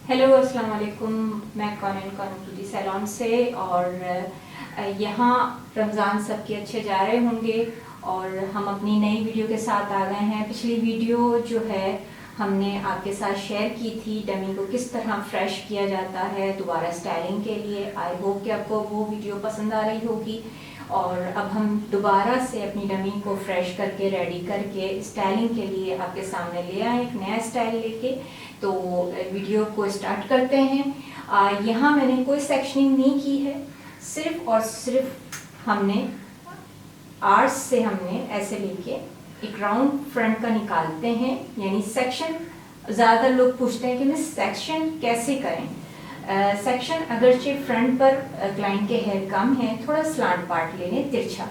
Hello अस्सलाम वालेकुम। मैं कॉनन ब्यूटी सैलून से और यहाँ रमज़ान सबके अच्छे जा रहे होंगे और हम अपनी नई वीडियो के साथ आ गए हैं। पिछली वीडियो जो है हमने आपके साथ शेयर की थी डमी को किस तरह फ्रेश किया जाता है दोबारा स्टाइलिंग के लिए। आई होप कि आपको वो वीडियो पसंद आ रही होगी और अब हम दोबारा से अपनी डमी को फ्रेश करके रेडी करके स्टाइलिंग के लिए आपके सामने ले आए एक नया स्टाइल लेके। तो वीडियो को स्टार्ट करते हैं। यहाँ मैंने कोई सेक्शनिंग नहीं की है, सिर्फ और सिर्फ हमने आर्स से हमने ऐसे लेके एक राउंड फ्रंट का निकालते हैं, यानी सेक्शन। ज़्यादातर लोग पूछते हैं कि मैं सेक्शन कैसे करें। सेक्शन अगरचे फ्रंट पर क्लाइंट के हेयर कम है, थोड़ा स्लांट पार्ट ले लें, तिरछा।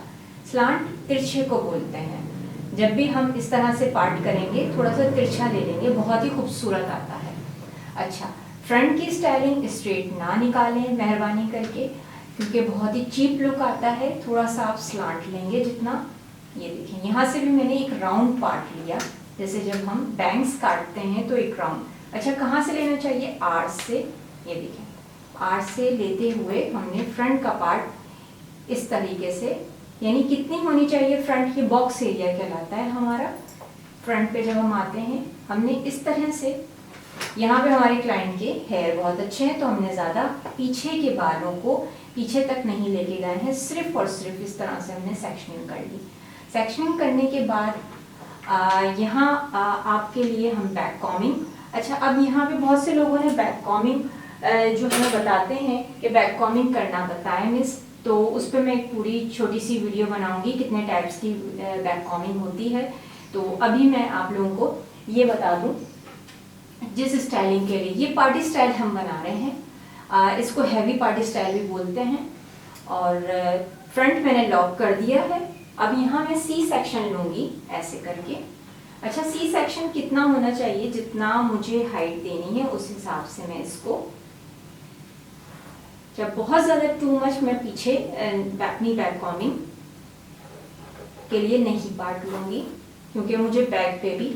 स्लांट तिरछे को बोलते हैं। जब भी हम इस तरह से पार्ट करेंगे थोड़ा सा तिरछा ले लेंगे, बहुत ही खूबसूरत आता है। अच्छा, फ्रंट की स्टाइलिंग स्ट्रेट ना निकालें मेहरबानी करके, क्योंकि बहुत ही चीप लुक आता है। थोड़ा सा आप स्लांट लेंगे जितना, ये देखें यहाँ से भी मैंने एक राउंड पार्ट लिया, जैसे जब हम बैंग्स काटते हैं तो एक राउंड। अच्छा, कहाँ से लेना चाहिए? आर्स से। ये देखें, आर्स से लेते हुए हमने फ्रंट का पार्ट इस तरीके से, यानी कितनी होनी चाहिए फ्रंट की, बॉक्स एरिया कहलाता है हमारा। फ्रंट पे जब हम आते हैं हमने इस तरह से, यहाँ पे हमारे क्लाइंट के हेयर बहुत अच्छे हैं तो हमने ज़्यादा पीछे के बालों को पीछे तक नहीं लेके गए हैं, सिर्फ और सिर्फ इस तरह से हमने सेक्शनिंग कर ली। सेक्शनिंग करने के बाद यहाँ आपके लिए हम बैक कॉमिंग। अच्छा, अब यहाँ पे बहुत से लोगों ने बैक कॉमिंग जो हमें बताते हैं कि बैक कॉमिंग करना बताएं मिस, तो उस पर मैं एक पूरी छोटी सी वीडियो बनाऊंगी कितने टाइप्स की बैक कॉमिंग होती है। तो अभी मैं आप लोगों को ये बता दूं, जिस स्टाइलिंग के लिए ये पार्टी स्टाइल हम बना रहे हैं, इसको हैवी पार्टी स्टाइल भी बोलते हैं। और फ्रंट मैंने लॉक कर दिया है। अब यहाँ मैं सी सेक्शन लूँगी ऐसे करके। अच्छा, सी सेक्शन कितना होना चाहिए? जितना मुझे हाइट देनी है उस हिसाब से मैं इसको, जब बहुत ज़्यादा टू मच मैं पीछे अपनी बैक कॉमिंग के लिए नहीं पार्ट लूँगी, क्योंकि मुझे बैक पे भी।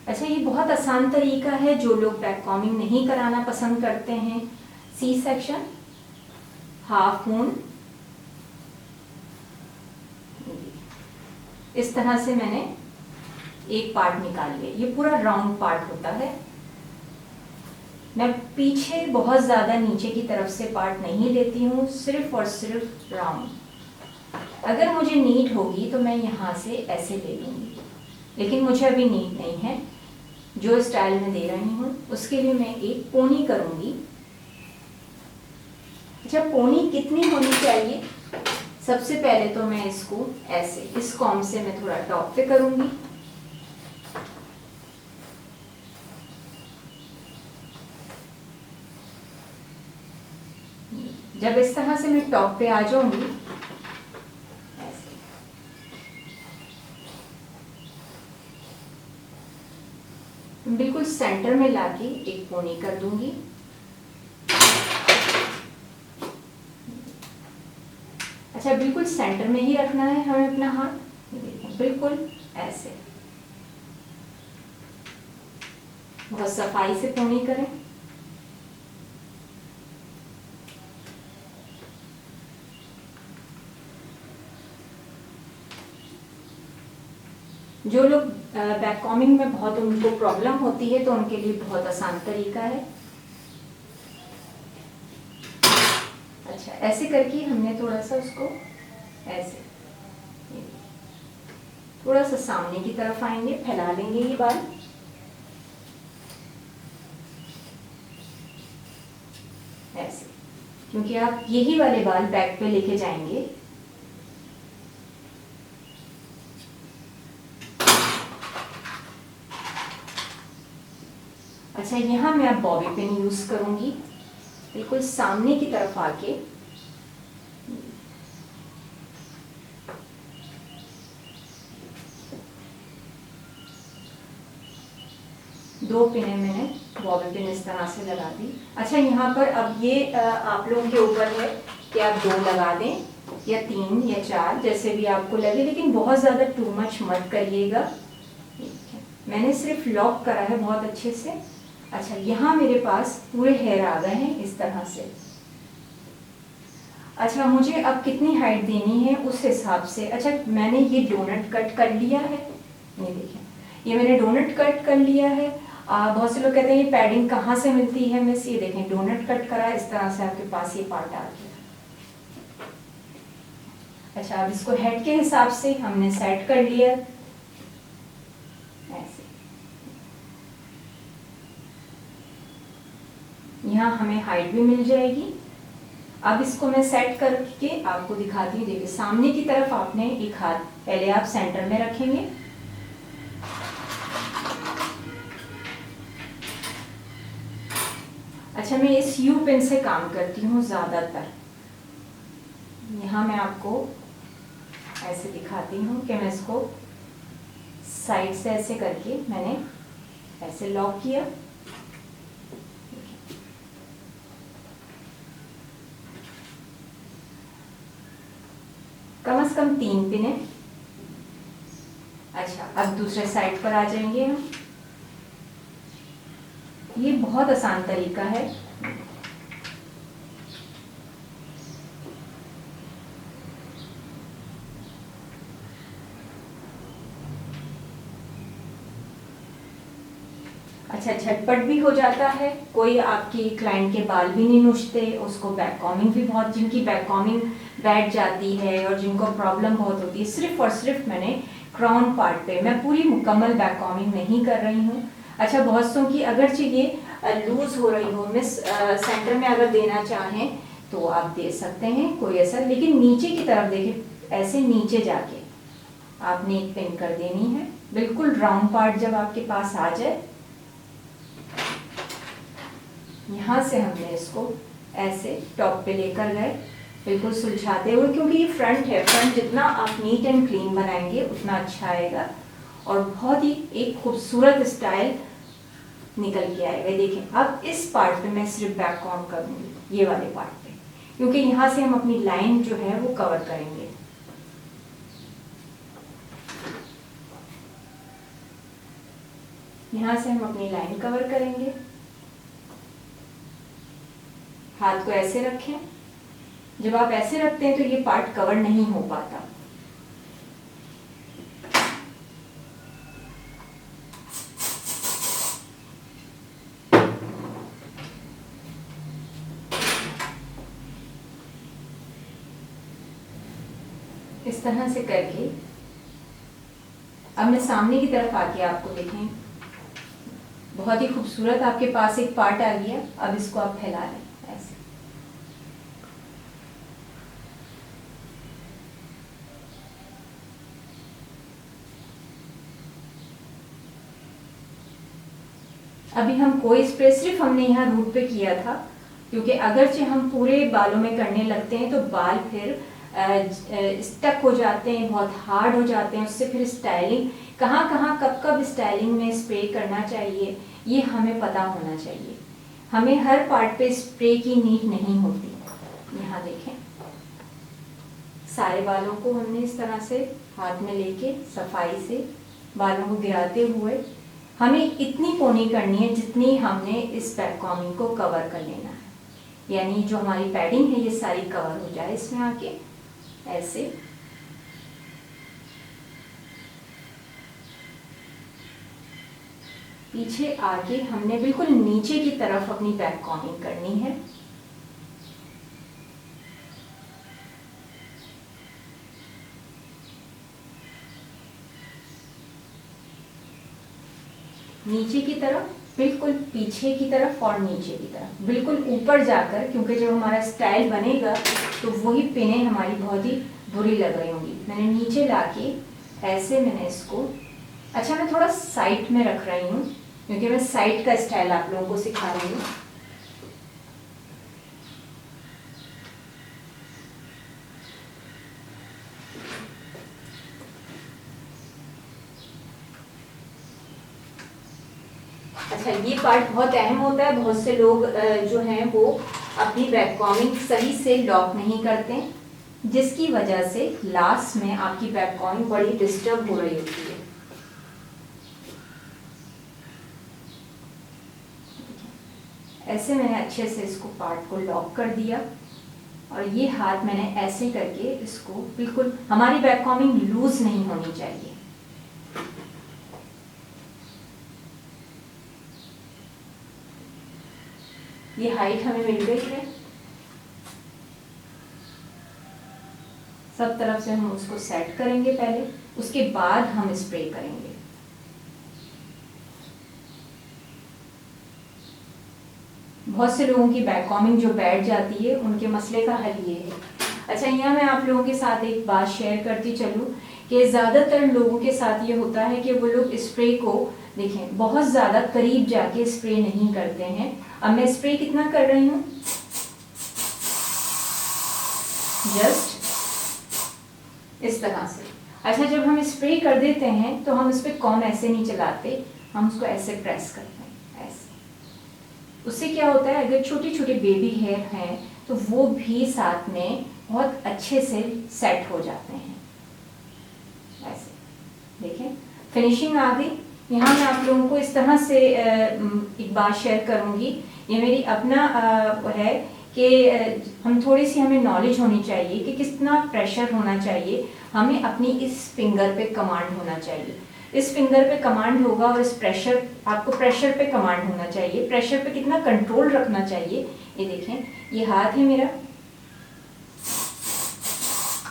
अच्छा, ये बहुत आसान तरीका है, जो लोग बैक कॉमिंग नहीं कराना पसंद करते हैं। सी सेक्शन, हाफ मून, इस तरह से मैंने एक पार्ट निकाल लिया। ये पूरा राउंड पार्ट होता है। मैं पीछे बहुत ज़्यादा नीचे की तरफ से पार्ट नहीं लेती हूँ, सिर्फ और सिर्फ राउंड। अगर मुझे नीड होगी तो मैं यहाँ से ऐसे ले लूँगी, लेकिन मुझे अभी नीड नहीं है। जो स्टाइल में दे रही हूँ उसके लिए मैं एक पोनी करूँगी। अच्छा, पोनी कितनी होनी चाहिए? सबसे पहले तो मैं इसको ऐसे इस कॉम से मैं थोड़ा टॉप पे करूँगी। जब इस तरह से मैं टॉप पे आ जाऊंगी ऐसे, बिल्कुल सेंटर में लाके एक पोनी कर दूंगी। अच्छा, बिल्कुल सेंटर में ही रखना है हमें अपना हाथ, बिल्कुल ऐसे। बहुत सफाई से पोनी करें। जो लोग बैक कॉमिंग में बहुत उनको प्रॉब्लम होती है तो उनके लिए बहुत आसान तरीका है। अच्छा, ऐसे करके हमने थोड़ा सा उसको ऐसे, थोड़ा सा सामने की तरफ आएंगे, फैला लेंगे ये बाल। ऐसे, क्योंकि आप यही वाले बाल बैक पे लेके जाएंगे। अच्छा, यहाँ मैं अब बॉबी पिन यूज करूंगी, बिल्कुल सामने की तरफ आके। दो पिने मैंने बॉबी पिन इस तरह से लगा दी। अच्छा, यहाँ पर अब ये आप लोगों के ऊपर है कि आप 2 लगा दें या 3 या 4, जैसे भी आपको लगे, लेकिन बहुत ज़्यादा टू मच मत करिएगा। मैंने सिर्फ लॉक करा है बहुत अच्छे से। अच्छा, यहाँ मेरे पास पूरे हेयर आ गए हैं इस तरह से। अच्छा, मुझे अब कितनी हाइट देनी है उस हिसाब से। अच्छा, मैंने ये डोनट कट कर लिया है, ये देखिए, ये मैंने डोनट कट कर लिया है। बहुत से लोग कहते हैं ये पैडिंग कहाँ से मिलती है मिस, ये देखें डोनट कट करा इस तरह से आपके पास ये पार्ट आ गया। अच्छा, अब इसको हेड के हिसाब से हमने सेट कर लिया ऐसे। यहाँ हमें हाइट भी मिल जाएगी। अब इसको मैं सेट करके आपको दिखाती हूँ। देखिए, सामने की तरफ आपने एक हाथ पहले आप सेंटर में रखेंगे। अच्छा, मैं इस यू पेन से काम करती हूँ ज़्यादातर। यहाँ मैं आपको ऐसे दिखाती हूँ कि मैं इसको साइड से ऐसे करके मैंने ऐसे लॉक किया। कम से कम 3 पिन है। अच्छा, अब दूसरे साइड पर आ जाएंगे हम। ये बहुत आसान तरीका है। अच्छा, झटपट भी हो जाता है। कोई आपकी क्लाइंट के बाल भी नहीं नोचते, उसको बैक कॉमिंग भी बहुत, जिनकी बैक कॉमिंग बैठ जाती है और जिनको प्रॉब्लम बहुत होती है, सिर्फ और सिर्फ मैंने क्राउन पार्ट पे, मैं पूरी मुकम्मल बैक कॉमिंग नहीं कर रही हूँ। अच्छा, बहुत सौ की अगर चाहिए लूज हो रही हो मिस, सेंटर में अगर देना चाहें तो आप दे सकते हैं, कोई ऐसा, लेकिन नीचे की तरफ देखिए, ऐसे नीचे जाके आपने एक पिन कर देनी है। बिल्कुल राउंड पार्ट जब आपके पास आ जाए, यहाँ से हमने इसको ऐसे टॉप पे लेकर गए, बिल्कुल सुलझाते हुए, क्योंकि ये फ्रंट है। फ्रंट जितना आप नीट एंड क्लीन बनाएंगे उतना अच्छा आएगा और बहुत ही एक खूबसूरत स्टाइल निकल के आएगा। देखिए, अब इस पार्ट पे मैं सिर्फ बैक कॉम करूँगी, ये वाले पार्ट पे, क्योंकि यहाँ से हम अपनी लाइन जो है वो कवर करेंगे। यहाँ से हम अपनी लाइन कवर करेंगे। हाथ को ऐसे रखें। जब आप ऐसे रखते हैं तो ये पार्ट कवर नहीं हो पाता। इस तरह से करके अब मैं सामने की तरफ आके आपको देखें, बहुत ही खूबसूरत आपके पास एक पार्ट आ गया। अब इसको आप फैला लें ऐसे। अभी हम कोई स्प्रे सिर्फ हमने यहाँ रूट पे किया था, क्योंकि अगरचे हम पूरे बालों में करने लगते हैं तो बाल फिर स्टक हो जाते हैं, बहुत हार्ड हो जाते हैं। उससे फिर स्टाइलिंग कहाँ कहाँ कब कब स्टाइलिंग में स्प्रे करना चाहिए ये हमें पता होना चाहिए। हमें हर पार्ट पे स्प्रे की नीड नहीं होती। यहाँ देखें, सारे बालों को हमने इस तरह से हाथ में लेके सफाई से बालों को गिराते हुए हमें इतनी पोनी करनी है जितनी हमने इस बैक कॉमिंग को कवर कर लेना है, यानी जो हमारी पैडिंग है ये सारी कवर हो जाए इसमें आके ऐसे। पीछे आके हमने बिल्कुल नीचे की तरफ अपनी बैक कॉमिंग करनी है। नीचे की तरफ, बिल्कुल पीछे की तरफ और नीचे की तरफ, बिल्कुल ऊपर जाकर, क्योंकि जब हमारा स्टाइल बनेगा तो वही पिनें हमारी बहुत ही बुरी लग रही होंगी। मैंने नीचे लाके ऐसे मैंने इसको, अच्छा मैं थोड़ा साइड में रख रही हूँ क्योंकि मैं साइड का स्टाइल आप लोगों को सिखा रही हूँ। अच्छा, ये पार्ट बहुत अहम होता है। बहुत से लोग जो हैं वो अपनी बैक कॉमिंग सही से लॉक नहीं करते, जिसकी वजह से लास्ट में आपकी बैक कॉमिंग बड़ी डिस्टर्ब हो रही होती है। ऐसे मैंने अच्छे से इसको पार्ट को लॉक कर दिया और ये हाथ मैंने ऐसे करके इसको बिल्कुल, हमारी बैक कॉमिंग लूज नहीं होनी चाहिए। ये हाइट हमें मिल गई है। सब तरफ से हम उसको सेट करेंगे पहले, उसके बाद हम स्प्रे करेंगे। बहुत से लोगों की बैक कॉमिंग जो बैठ जाती है, उनके मसले का हल ये है। अच्छा, यहाँ मैं आप लोगों के साथ एक बात शेयर करती चलूँ कि ज़्यादातर लोगों के साथ ये होता है कि वो लोग स्प्रे को देखें बहुत ज़्यादा करीब जाके स्प्रे नहीं करते हैं। अब मैं स्प्रे कितना कर रही हूँ, जस्ट इस तरह से। अच्छा, जब हम स्प्रे कर देते हैं तो हम इस पर कॉम ऐसे नहीं चलाते, हम उसको ऐसे प्रेस करते हैं, ऐसे। उससे क्या होता है, अगर छोटे छोटे बेबी हेयर हैं तो वो भी साथ में बहुत अच्छे से सेट हो जाते हैं। ऐसे देखें, फिनिशिंग आ गई। यहाँ मैं आप लोगों को इस तरह से एक बात शेयर करूँगी। ये मेरी अपना है कि हम थोड़ी सी हमें नॉलेज होनी चाहिए कि कितना प्रेशर होना चाहिए, हमें अपनी इस फिंगर पे कमांड होना चाहिए। इस फिंगर पे कमांड होगा और इस प्रेशर, आपको प्रेशर पे कमांड होना चाहिए। प्रेशर पे कितना कंट्रोल रखना चाहिए, ये देखें, ये हाथ है मेरा।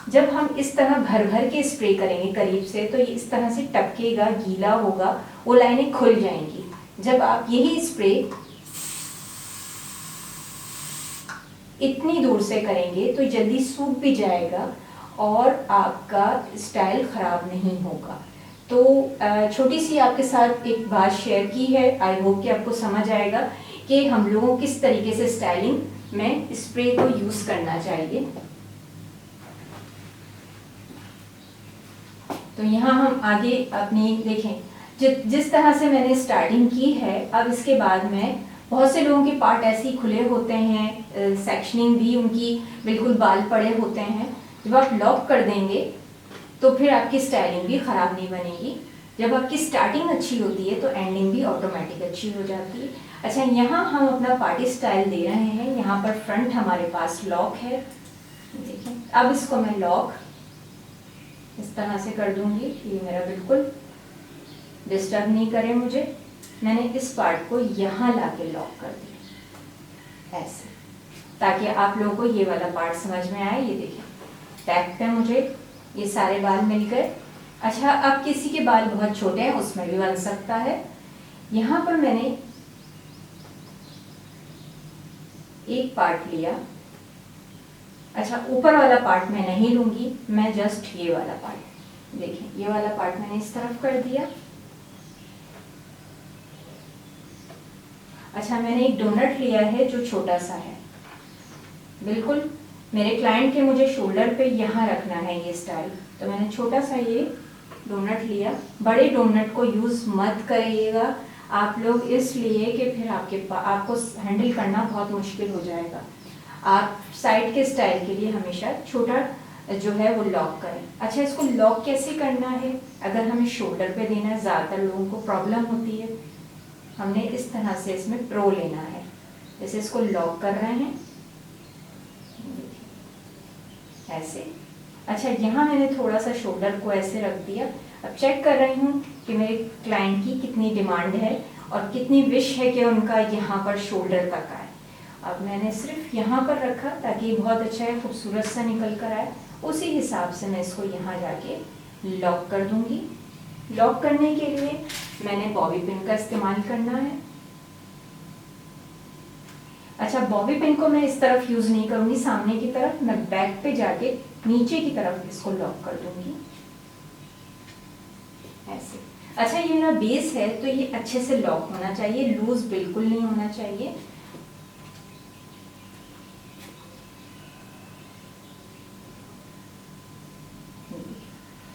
जब हम इस तरह भर भर के स्प्रे करेंगे करीब से तो ये इस तरह से टपकेगा, गीला होगा, वो लाइनें खुल जाएंगी। जब आप यही स्प्रे इतनी दूर से करेंगे तो जल्दी सूख भी जाएगा और आपका स्टाइल खराब नहीं होगा। तो छोटी सी आपके साथ एक बात शेयर की है, आई होप कि आपको समझ आएगा कि हम लोगों किस तरीके से स्टाइलिंग में स्प्रे को यूज़ करना चाहिए। तो यहाँ हम आगे अपनी देखें, जिस तरह से मैंने स्टार्टिंग की है, अब इसके बाद में बहुत से लोगों के पार्ट ऐसे ही खुले होते हैं, सेक्शनिंग भी उनकी बिल्कुल बाल पड़े होते हैं। जब आप लॉक कर देंगे तो फिर आपकी स्टाइलिंग भी ख़राब नहीं बनेगी। जब आपकी स्टार्टिंग अच्छी होती है तो एंडिंग भी ऑटोमेटिक अच्छी हो जाती है। अच्छा, यहाँ हम अपना पार्टी स्टाइल दे रहे हैं। यहाँ पर फ्रंट हमारे पास लॉक है, देखें। अब इसको मैं लॉक इस तरह से कर दूंगी, ये मेरा बिल्कुल डिस्टर्ब नहीं करे मुझे। मैंने इस पार्ट को यहाँ लाके लॉक कर दिया ऐसे, ताकि आप लोगों को ये वाला पार्ट समझ में आए। ये देखिए, टैप पे मुझे ये सारे बाल मिल गए। अच्छा, अब किसी के बाल बहुत छोटे हैं, उसमें भी बन सकता है। यहाँ पर मैंने एक पार्ट लिया। अच्छा, ऊपर वाला पार्ट मैं नहीं लूंगी, मैं जस्ट ये वाला पार्ट, देखिए ये वाला पार्ट मैंने इस तरफ कर दिया। अच्छा, मैंने एक डोनट लिया है जो छोटा सा है, बिल्कुल मेरे क्लाइंट के मुझे शोल्डर पे यहाँ रखना है ये स्टाइल, तो मैंने छोटा सा ये डोनट लिया। बड़े डोनट को यूज़ मत करिएगा आप लोग, इसलिए कि फिर आपको हैंडल करना बहुत मुश्किल हो जाएगा। आप साइड के स्टाइल के लिए हमेशा छोटा जो है वो लॉक करें। अच्छा, इसको लॉक कैसे करना है, अगर हमें शोल्डर पे देना है, ज़्यादातर लोगों को प्रॉब्लम होती है, हमने इस तरह से इसमें प्रो लेना है। जैसे इसको लॉक कर रहे हैं ऐसे। अच्छा, यहाँ मैंने थोड़ा सा शोल्डर को ऐसे रख दिया। अब चेक कर रही हूँ कि मेरे क्लाइंट की कितनी डिमांड है और कितनी विश है कि उनका यहाँ पर शोल्डर तक आए। अब मैंने सिर्फ यहाँ पर रखा ताकि बहुत अच्छा है, खूबसूरत सा निकल कर आए। उसी हिसाब से मैं इसको यहाँ जाके लॉक कर दूँगी। लॉक करने के लिए मैंने बॉबी पिन का इस्तेमाल करना है। अच्छा, बॉबी पिन को मैं इस तरफ यूज़ नहीं करूँगी, सामने की तरफ, मैं बैक पे जाके नीचे की तरफ इसको लॉक कर दूँगी ऐसे। अच्छा, ये ना बेस है तो ये अच्छे से लॉक होना चाहिए, लूज बिल्कुल नहीं होना चाहिए।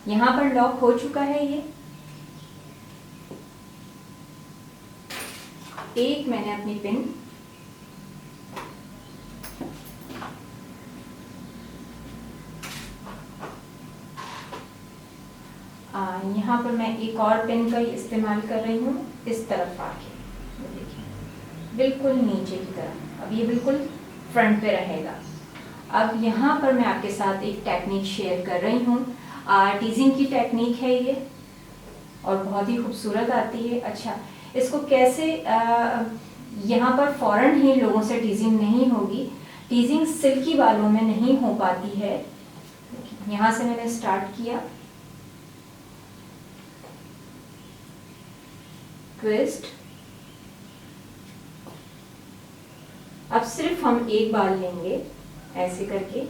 यहाँ पर लॉक हो चुका है ये। एक मैंने अपनी पिन यहाँ पर मैं एक और पिन का इस्तेमाल कर रही हूँ इस तरफ आके, देखिए बिल्कुल नीचे की तरफ। अब ये बिल्कुल फ्रंट पे रहेगा। अब यहाँ पर मैं आपके साथ एक टेक्निक शेयर कर रही हूँ, टीजिंग की टेक्निक है ये और बहुत ही खूबसूरत आती है। अच्छा, इसको कैसे यहाँ पर फ़ौरन ही लोगों से टीजिंग नहीं होगी। टीजिंग सिल्की बालों में नहीं हो पाती है। यहाँ से मैंने स्टार्ट किया, ट्विस्ट। अब सिर्फ हम एक बाल लेंगे ऐसे करके,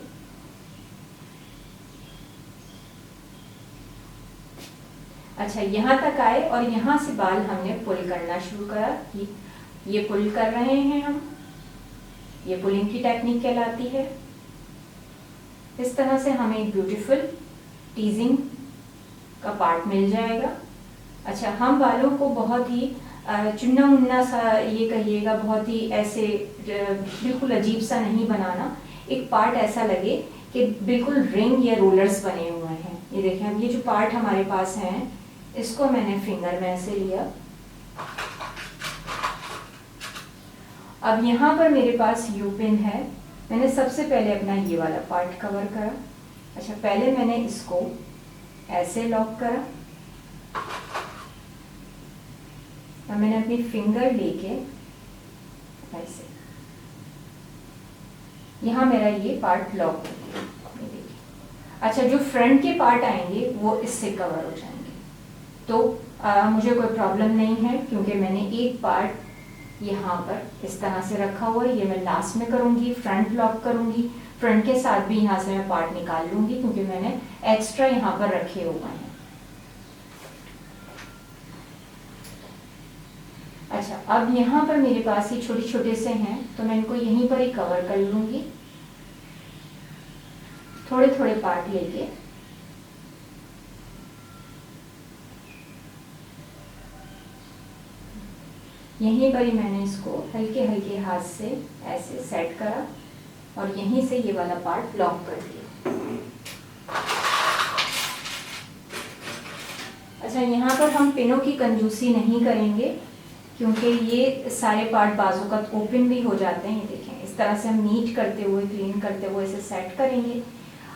अच्छा यहाँ तक आए और यहाँ से बाल हमने पुल करना शुरू करा। ये पुल कर रहे हैं हम, ये पुलिंग की टेक्निक कहलाती है। इस तरह से हमें एक ब्यूटीफुल टीजिंग का पार्ट मिल जाएगा। अच्छा, हम बालों को बहुत ही चुन्ना मुन्ना सा ये कहिएगा, बहुत ही ऐसे बिल्कुल अजीब सा नहीं बनाना। एक पार्ट ऐसा लगे कि बिल्कुल रिंग या रोलर्स बने हुए हैं। ये देखें, अब ये जो पार्ट हमारे पास हैं, इसको मैंने फिंगर में ऐसे लिया। अब यहाँ पर मेरे पास यू पिन है। मैंने सबसे पहले अपना ये वाला पार्ट कवर करा। अच्छा, पहले मैंने इसको ऐसे लॉक करा। अब मैंने अपनी फिंगर लेके ऐसे, यहाँ मेरा ये पार्ट लॉक हो गया। अच्छा, जो फ्रंट के पार्ट आएंगे वो इससे कवर हो जाएंगे, तो मुझे कोई प्रॉब्लम नहीं है, क्योंकि मैंने एक पार्ट यहाँ पर इस तरह से रखा हुआ है। ये मैं लास्ट में करूँगी, फ्रंट लॉक करूँगी। फ्रंट के साथ भी यहाँ से मैं पार्ट निकाल लूँगी, क्योंकि मैंने एक्स्ट्रा यहाँ पर रखे हुए हैं। अच्छा, अब यहाँ पर मेरे पास ये छोटे छोटे से हैं, तो मैं इनको यहीं पर ही कवर कर लूँगी, थोड़े थोड़े पार्ट लेके। यहीं पर ही मैंने इसको हल्के हल्के हाथ से ऐसे सेट करा और यहीं से ये वाला पार्ट लॉक कर दिया। अच्छा, यहाँ पर हम पिनों की कंजूसी नहीं करेंगे, क्योंकि ये सारे पार्ट बाजू का ओपन भी हो जाते हैं। ये देखें, इस तरह से हम नीट करते हुए, क्लीन करते हुए इसे सेट करेंगे।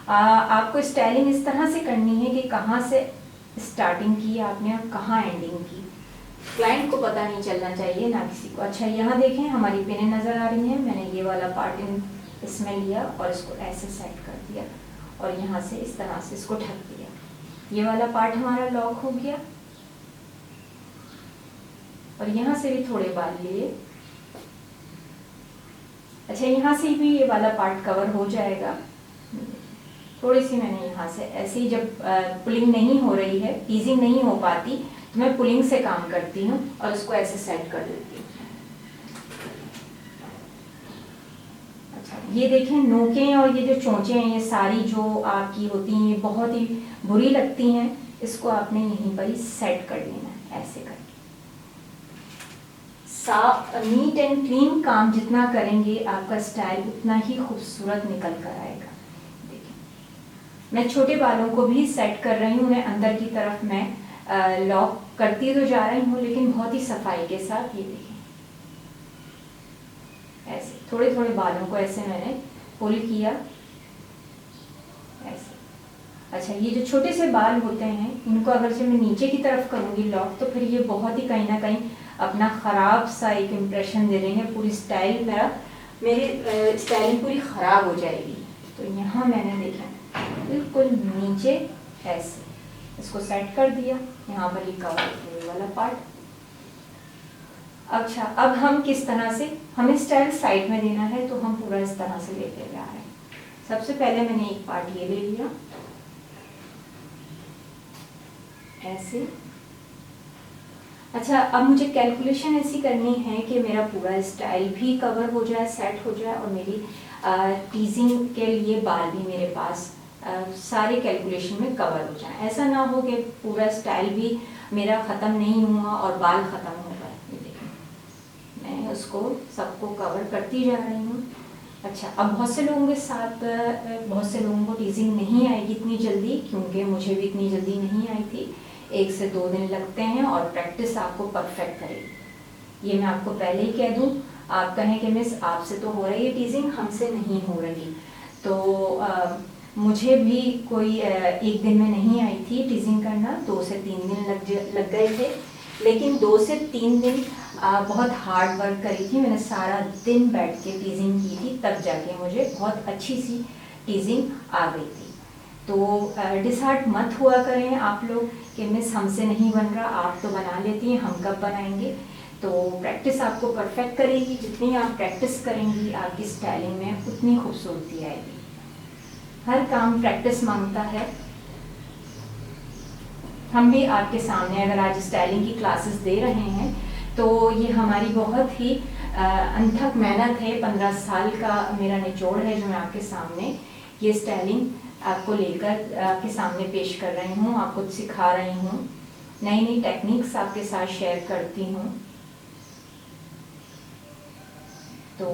आपको स्टाइलिंग इस तरह से करनी है कि कहाँ से स्टार्टिंग की आपने और कहाँ एंडिंग की, क्लाइंट को पता नहीं चलना चाहिए, ना किसी को। अच्छा, यहाँ देखें, हमारी पिनें नज़र आ रही हैं। मैंने ये वाला पार्ट इसमें लिया और इसको ऐसे सेट कर दिया और यहाँ से इस तरह से इसको ढक दिया। ये वाला पार्ट हमारा लॉक हो गया और यहाँ से भी थोड़े बाल लिए। अच्छा, यहाँ से भी ये वाला पार्ट कवर हो जाएगा। थोड़ी सी मैंने यहाँ से ऐसे ही, जब पुलिंग नहीं हो रही है, टीजिंग नहीं हो पाती, तो मैं पुलिंग से काम करती हूँ और इसको ऐसे सेट कर देती हूँ। अच्छा, ये देखें, नोकें और ये जो चोंचे हैं, ये सारी जो आपकी होती हैं, ये बहुत ही बुरी लगती हैं। इसको आपने यहीं पर ही सेट कर लेना है, ऐसे करके। साफ, नीट एंड क्लीन काम जितना करेंगे, आपका स्टाइल उतना ही खूबसूरत निकल कर आएगा। देखिए, मैं छोटे बालों को भी सेट कर रही हूँ। मैं अंदर की तरफ मैं लॉक करती तो जा रही हूँ, लेकिन बहुत ही सफाई के साथ। ये देखिए, ऐसे थोड़े थोड़े बालों को ऐसे मैंने पुल किया, ऐसे। अच्छा, ये जो छोटे से बाल होते हैं, इनको अगर से मैं नीचे की तरफ करूँगी लॉक, तो फिर ये बहुत ही कहीं ना कहीं अपना ख़राब सा एक इम्प्रेशन दे देंगे। पूरी स्टाइल मेरी स्टाइलिंग पूरी ख़राब हो जाएगी। तो यहाँ मैंने देखा बिल्कुल नीचे ऐसे इसको सेट कर दिया, यहाँ पर ये कवर वाला पार्ट। अच्छा, अब हम किस तरह से, हमें स्टाइल साइड में देना है, तो हम पूरा इस तरह से लेते जा रहे हैं। सबसे पहले मैंने एक पार्ट ये ले लिया ऐसे। अच्छा, अब मुझे कैलकुलेशन ऐसी करनी है कि मेरा पूरा स्टाइल भी कवर हो जाए, सेट हो जाए, और मेरी टीजिंग के लिए बाल भी मेरे पास सारे कैलकुलेशन में कवर हो जाए। ऐसा ना हो कि पूरा स्टाइल भी मेरा ख़त्म नहीं हुआ और बाल ख़त्म हो गए। ये देखें, मैं उसको सबको कवर करती जा रही हूँ। अच्छा, अब बहुत से लोगों के साथ, बहुत से लोगों को टीजिंग नहीं आएगी इतनी जल्दी, क्योंकि मुझे भी इतनी जल्दी नहीं आई थी। 1 से 2 दिन लगते हैं और प्रैक्टिस आपको परफेक्ट करेगी। ये मैं आपको पहले ही कह दूँ। आप कहें कि मिस आपसे तो हो रही है टीजिंग, हमसे नहीं हो रही, तो मुझे भी कोई एक दिन में नहीं आई थी टीजिंग करना, 2 से 3 दिन लग गए थे। लेकिन 2 से 3 दिन बहुत हार्ड वर्क करी थी, मैंने सारा दिन बैठ के टीजिंग की थी, तब जाके मुझे बहुत अच्छी सी टीजिंग आ गई थी। तो डिसहार्ट मत हुआ करें आप लोग कि मिस हमसे नहीं बन रहा, आप तो बना लेती हैं, हम कब बनाएंगे। तो प्रैक्टिस आपको परफेक्ट करेगी, जितनी आप प्रैक्टिस करेंगी आपकी स्टाइलिंग में उतनी खूबसूरती आएगी। हर काम प्रैक्टिस मांगता है। हम भी आपके सामने अगर आज स्टाइलिंग की क्लासेस दे रहे हैं तो ये हमारी बहुत ही अनथक मेहनत है, 15 साल का मेरा निचोड़ है जो मैं आपके सामने ये स्टाइलिंग आपको लेकर आपके सामने पेश कर रही हूँ, आपको सिखा रही हूँ, नई नई टेक्निक्स आपके साथ शेयर करती हूँ। तो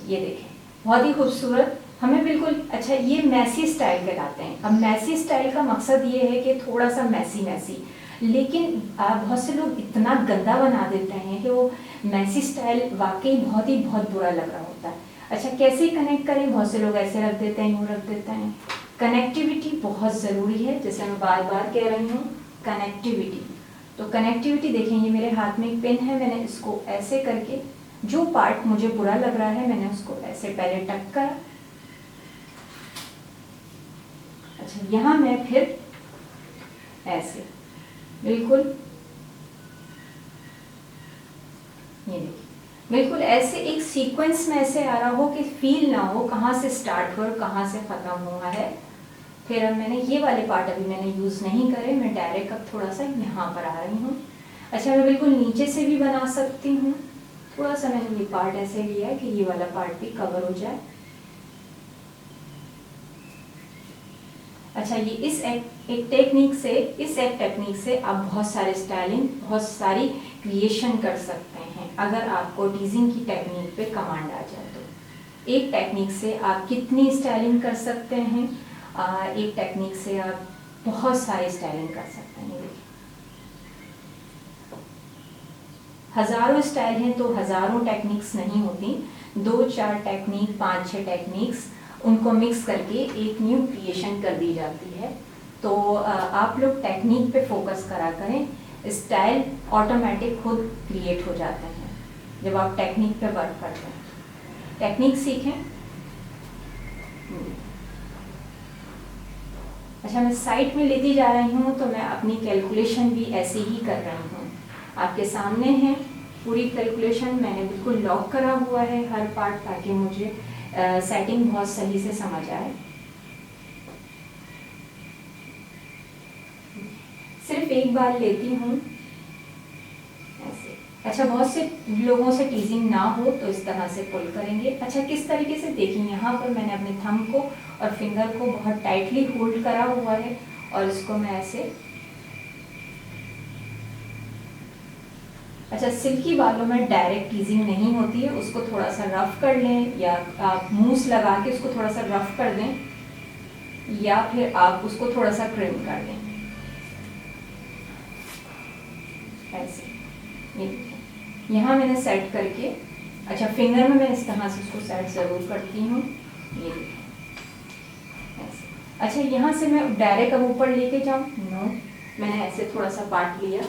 ये देखें, बहुत ही खूबसूरत, हमें बिल्कुल अच्छा ये मैसी स्टाइल कहलाते हैं। अब मैसी स्टाइल का मकसद ये है कि थोड़ा सा मैसी, लेकिन बहुत से लोग इतना गंदा बना देते हैं कि वो मैसी स्टाइल वाकई बहुत बुरा लग रहा होता है। अच्छा, कैसे कनेक्ट करें? बहुत से लोग ऐसे रख देते हैं, यूँ रख देते हैं। कनेक्टिविटी बहुत ज़रूरी है, जैसे मैं बार बार कह रही हूँ, कनेक्टिविटी। तो कनेक्टिविटी देखें, ये मेरे हाथ में एक पेन है, मैंने इसको ऐसे करके जो पार्ट मुझे बुरा लग रहा है मैंने उसको ऐसे पहले टक करा। अच्छा, यहाँ मैं फिर ऐसे बिल्कुल, ये देखिए, बिल्कुल ऐसे एक सीक्वेंस में ऐसे आ रहा हो कि फील ना हो कहाँ से स्टार्ट हो और कहाँ से ख़त्म हुआ है। फिर अब मैंने ये वाले पार्ट अभी मैंने यूज़ नहीं करे, मैं डायरेक्ट अब थोड़ा सा यहाँ पर आ रही हूँ। अच्छा, मैं बिल्कुल नीचे से भी बना सकती हूँ, थोड़ा सा मैंने ये पार्ट ऐसे लिया है कि ये वाला पार्ट भी कवर हो जाए। अच्छा, ये इस एक टेक्निक से आप बहुत सारे स्टाइलिंग, बहुत सारी क्रिएशन कर सकते हैं अगर आपको टीजिंग की टेक्निक पे कमांड आ जाए तो। एक टेक्निक से आप कितनी स्टाइलिंग कर सकते हैं, एक टेक्निक से आप बहुत सारी स्टाइलिंग कर सकते हैं। हज़ारों स्टाइल हैं तो हज़ारों टेक्निक्स नहीं होती, 2-4 टेक्निक, 5-6 टेक्निक्स, उनको मिक्स करके एक न्यू क्रिएशन कर दी जाती है। तो आप लोग टेक्निक पे फोकस करा करें, स्टाइल ऑटोमेटिक खुद क्रिएट हो जाते हैं जब आप टेक्निक पे वर्क करते हैं। टेक्निक सीखें। अच्छा, मैं साइड में लेती जा रही हूँ तो मैं अपनी कैलकुलेशन भी ऐसे ही कर रही हूँ, आपके सामने है पूरी कैलकुलेशन, मैंने बिल्कुल लॉक करा हुआ है हर पार्ट, ताकि मुझे सेटिंग बहुत सही से समझ आए। सिर्फ एक बार लेती हूँ ऐसे। अच्छा, बहुत से लोगों से टीजिंग ना हो तो इस तरह से पुल करेंगे। अच्छा, किस तरीके से देखिए, यहाँ पर मैंने अपने थंब को और फिंगर को बहुत टाइटली होल्ड करा हुआ है और इसको मैं ऐसे। अच्छा, सिल्की बालों में डायरेक्ट टीजिंग नहीं होती है, उसको थोड़ा सा रफ कर लें, या आप मूस लगा के उसको थोड़ा सा रफ कर दें, या फिर आप उसको थोड़ा सा ट्रिम कर दें ऐसे। ये यहाँ मैंने सेट करके, अच्छा फिंगर में मैं इस तरह से उसको सेट ज़रूर करती हूँ, ये ऐसे। अच्छा, यहाँ से मैं डायरेक्ट अब ऊपर लेके जाऊँ, नो, मैंने ऐसे थोड़ा सा पार्ट लिया,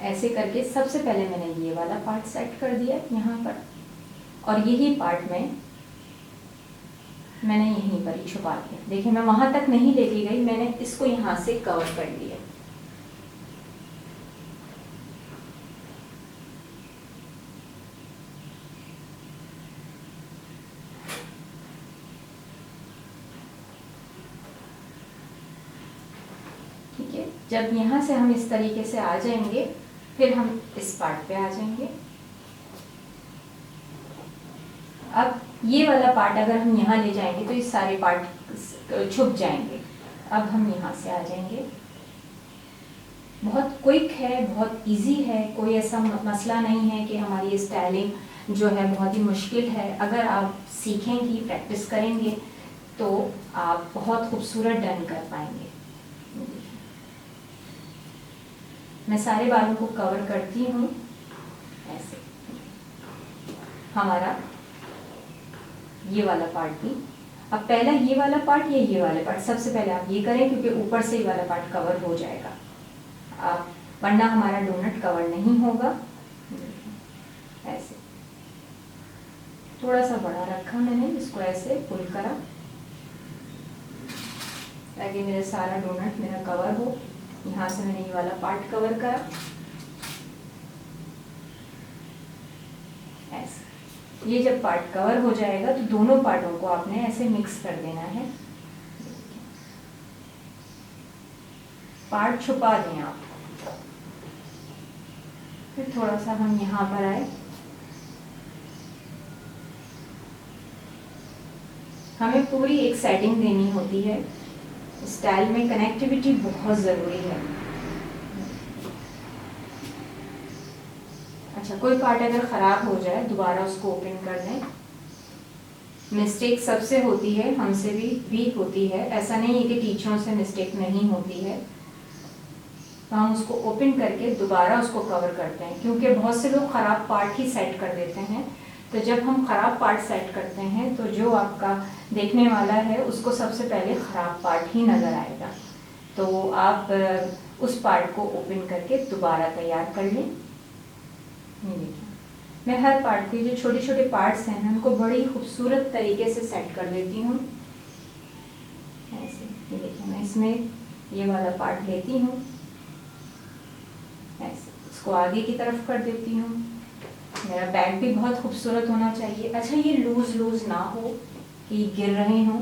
ऐसे करके सबसे पहले मैंने ये वाला पार्ट सेट कर दिया यहाँ पर, और यही पार्ट मैंने यहीं पर ही छुपा दिया। देखिए, मैं वहाँ तक नहीं लेके गई, मैंने इसको यहाँ से कवर कर लिया। ठीक है, जब यहाँ से हम इस तरीके से आ जाएंगे, फिर हम इस पार्ट पे आ जाएंगे। अब ये वाला पार्ट अगर हम यहाँ ले जाएंगे तो ये सारे पार्ट छुप जाएंगे। अब हम यहाँ से आ जाएंगे, बहुत क्विक है, बहुत इजी है, कोई ऐसा मसला नहीं है कि हमारी स्टाइलिंग जो है बहुत ही मुश्किल है। अगर आप सीखेंगी, प्रैक्टिस करेंगे तो आप बहुत खूबसूरत डन कर पाएंगे। मैं सारे बालों को कवर करती हूँ ऐसे। हमारा ये वाला पार्ट भी, अब पहला ये वाला पार्ट या ये वाला पार्ट, सबसे पहले आप ये करें क्योंकि ऊपर से ये वाला पार्ट कवर हो जाएगा, आप वरना हमारा डोनट कवर नहीं होगा। ऐसे थोड़ा सा बड़ा रखा मैंने, इसको ऐसे पुल करा ताकि मेरा सारा डोनट मेरा कवर हो। यहाँ से मैंने ये वाला पार्ट कवर करा ऐसे। ये जब पार्ट कवर हो जाएगा तो दोनों पार्टों को आपने ऐसे मिक्स कर देना है। पार्ट छुपा दें आप। फिर थोड़ा सा हम यहाँ पर आए, हमें पूरी एक सेटिंग देनी होती है। स्टाइल में कनेक्टिविटी बहुत ज़रूरी है। अच्छा, कोई पार्ट अगर ख़राब हो जाए दोबारा उसको ओपन कर लें। मिस्टेक सबसे होती है, हमसे भी होती है, ऐसा नहीं है कि टीचरों से मिस्टेक नहीं होती है। तो हम उसको ओपन करके दोबारा उसको कवर करते हैं, क्योंकि बहुत से लोग ख़राब पार्ट ही सेट कर देते हैं। तो जब हम ख़राब पार्ट सेट करते हैं तो जो आपका देखने वाला है उसको सबसे पहले ख़राब पार्ट ही नज़र आएगा। तो आप उस पार्ट को ओपन करके दोबारा तैयार कर लें। ये देखिए, मैं हर पार्ट के जो छोटे छोटे पार्ट्स हैं उनको बड़ी खूबसूरत तरीके से सेट कर लेती हूँ ऐसे। ये देखिए, मैं इसमें ये वाला पार्ट लेती हूँ ऐसे, इसको आगे की तरफ कर देती हूँ। मेरा बैग भी बहुत खूबसूरत होना चाहिए। अच्छा, ये लूज ना हो कि गिर रहे हों।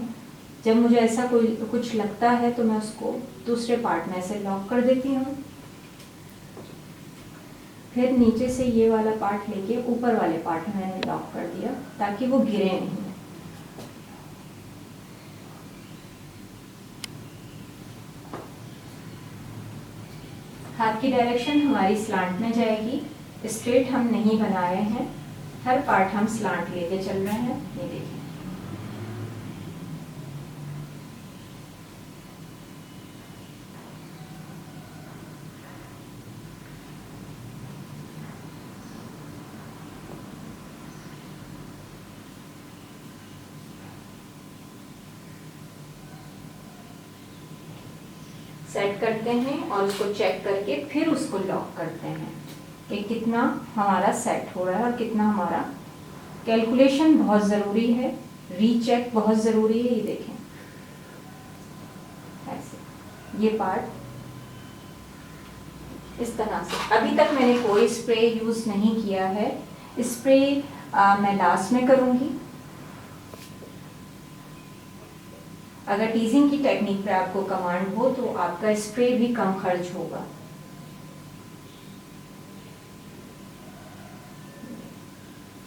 जब मुझे ऐसा कुछ लगता है तो मैं उसको दूसरे पार्ट में ऐसे लॉक कर देती हूँ। फिर नीचे से ये वाला पार्ट लेके ऊपर वाले पार्ट में मैंने लॉक कर दिया ताकि वो गिरे नहीं। हाथ की डायरेक्शन हमारी स्लांट में जाएगी, स्ट्रेट हम नहीं बना रहे हैं, हर पार्ट हम स्लांट लेके चल रहे हैं। ये देखिए, सेट करते हैं और उसको चेक करके फिर उसको लॉक करते हैं कि कितना हमारा सेट हो रहा है और कितना हमारा। कैलकुलेशन बहुत ज़रूरी है, रीचेक बहुत ज़रूरी है। ये देखें ऐसे, ये पार्ट इस तरह से। अभी तक मैंने कोई स्प्रे यूज़ नहीं किया है, स्प्रे मैं लास्ट में करूँगी। अगर टीजिंग की टेक्निक पे आपको कमांड हो तो आपका स्प्रे भी कम खर्च होगा।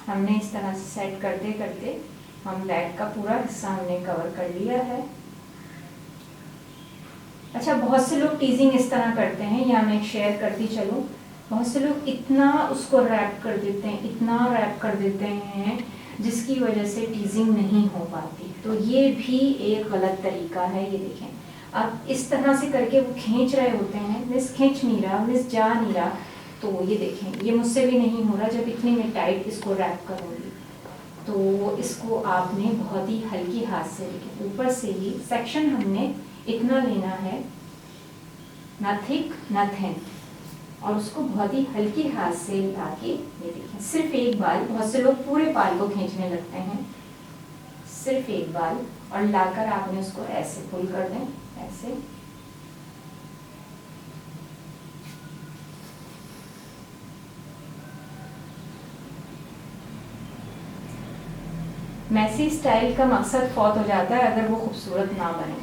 हमने इस तरह से सेट करते करते हम बैग का पूरा हिस्सा हमने कवर कर लिया है। अच्छा, बहुत से लोग टीजिंग इस तरह करते हैं, या मैं शेयर करती चलूँ, बहुत से लोग इतना उसको रैप कर देते हैं, इतना रैप कर देते हैं जिसकी वजह से टीजिंग नहीं हो पाती। तो ये भी एक गलत तरीका है। ये देखें, अब इस तरह से करके वो खींच रहे होते हैं, मिस खींच नहीं रहा, मिस जा नहीं रहा। तो ये देखें, ये मुझसे भी नहीं हो रहा जब इतनी मैं टाइट इसको रैप करूँगी। तो इसको आपने बहुत ही हल्की हाथ से, देखें ऊपर से ही सेक्शन हमने इतना लेना है, ना थिक ना थिन, और उसको बहुत ही हल्की हाथ से लाके, ये देखिए सिर्फ एक बाल, बहुत से लोग पूरे बाल को खींचने लगते हैं, सिर्फ एक बाल, और लाकर आपने उसको ऐसे पुल कर दें ऐसे। मैसी स्टाइल का मकसद फौत हो जाता है अगर वो खूबसूरत ना बने।